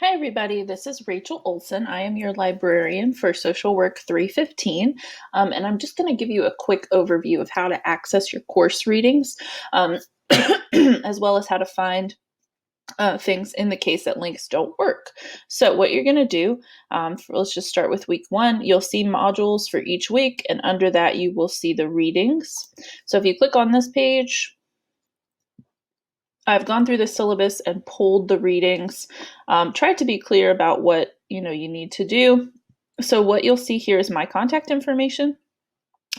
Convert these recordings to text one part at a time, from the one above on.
Hi, everybody. This is Rachel Olson. I am your librarian for Social Work 315, and I'm just going to give you a quick overview of how to access your course readings, um, as well as how to find things in the case that links don't work. So what you're going to do, let's just start with week 1. You'll see modules for each week, and under that you will see the readings. So if you click on this page, I've gone through the syllabus and pulled the readings, tried to be clear about what you need to do. So what you'll see here is my contact information.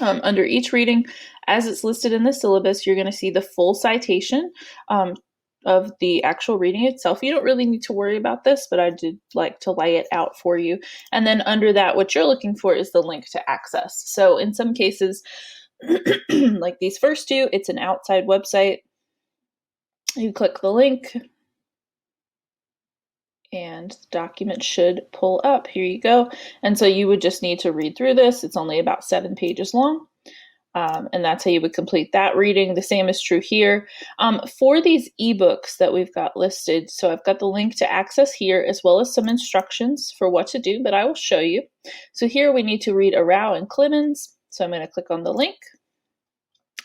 Under each reading, as it's listed in the syllabus, you're going to see the full citation of the actual reading itself. You don't really need to worry about this, but I did like to lay it out for you. And then under that, what you're looking for is the link to access. So in some cases, like these first two, it's an outside website. You click the link and the document should pull up. Here you go. And so you would just need to read through this. It's only about 7 pages long. And that's how you would complete that reading. The same is true here. For these ebooks that we've got listed, so I've got the link to access here as well as some instructions for what to do, but I will show you. So here we need to read Arau and Clemens. So I'm going to click on the link.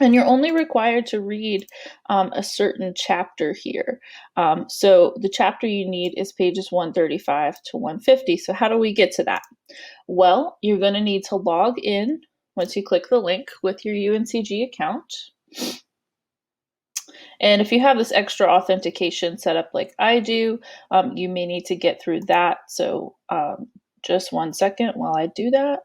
And you're only required to read a certain chapter here. So the chapter you need is pages 135 to 150. So how do we get to that? Well, you're going to need to log in once you click the link with your UNCG account. And if you have this extra authentication set up like I do, you may need to get through that. So just 1 second while I do that.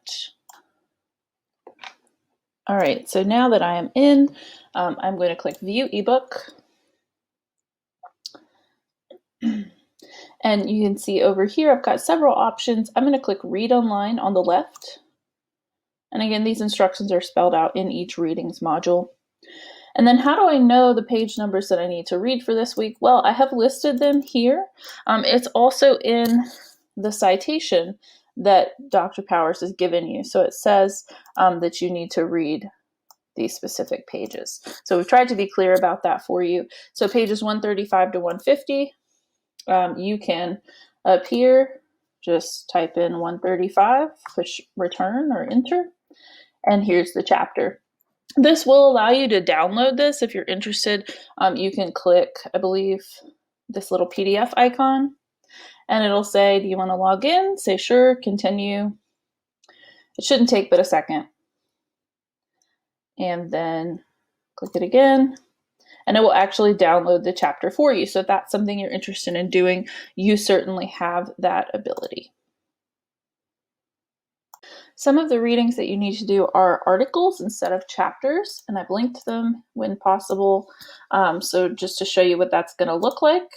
All right, so now that I am in, I'm going to click View eBook. And you can see over here, I've got several options. I'm going to click Read Online on the left. And again, these instructions are spelled out in each readings module. And then how do I know the page numbers that I need to read for this week? Well, I have listed them here. It's also in the citation that Dr. Powers has given you. So it says that you need to read these specific pages. So we've tried to be clear about that for you. So pages 135 to 150, you can up here just type in 135, push return or enter, and here's the chapter. This will allow you to download this if you're interested. You can click, I believe, this little PDF icon, and it'll say, do you want to log in? Say sure, continue. It shouldn't take but a second. And then click it again, and it will actually download the chapter for you. So if that's something you're interested in doing, you certainly have that ability. Some of the readings that you need to do are articles instead of chapters, and I've linked them when possible. So just to show you what that's going to look like.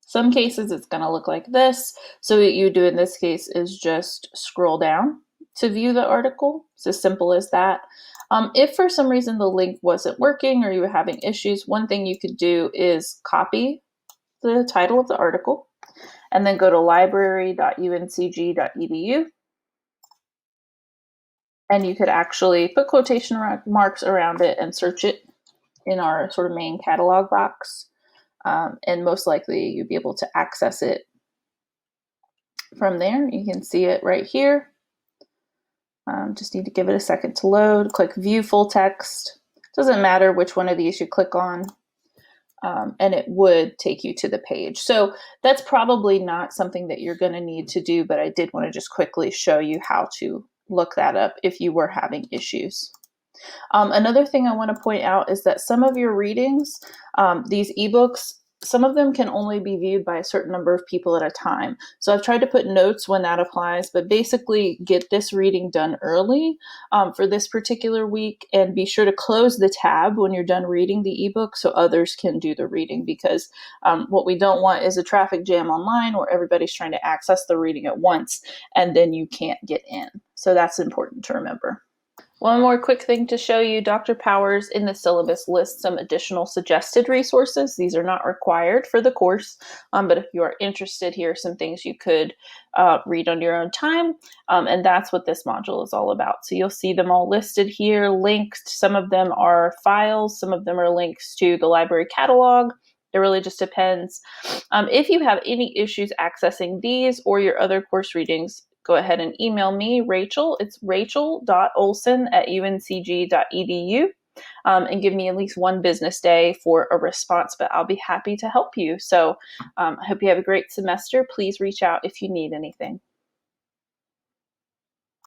Some cases it's going to look like this. So what you do in this case is just scroll down to view the article. It's as simple as that. If for some reason the link wasn't working or you were having issues, one thing you could do is copy the title of the article and then go to library.uncg.edu. And you could actually put quotation marks around it and search it in our sort of main catalog box. And most likely you'll be able to access it from there. You can see it right here. Just need to give it a second to load. Click View Full Text. Doesn't matter which one of these you click on, and it would take you to the page. So that's probably not something that you're going to need to do, but I did want to just quickly show you how to look that up if you were having issues. Another thing I want to point out is that some of your readings, these ebooks, some of them can only be viewed by a certain number of people at a time. So I've tried to put notes when that applies, but basically get this reading done early for this particular week, and be sure to close the tab when you're done reading the ebook so others can do the reading, because what we don't want is a traffic jam online where everybody's trying to access the reading at once and then you can't get in. So that's important to remember. One more quick thing to show you, Dr. Powers in the syllabus lists some additional suggested resources. These are not required for the course, but if you are interested, here are some things you could read on your own time, and that's what this module is all about. So you'll see them all listed here, linked. Some of them are files, some of them are links to the library catalog. It really just depends. If you have any issues accessing these or your other course readings, go ahead and email me, Rachel. It's rachel.olson@uncg.edu. And give me at least one business day for a response, but I'll be happy to help you. So I hope you have a great semester. Please reach out if you need anything.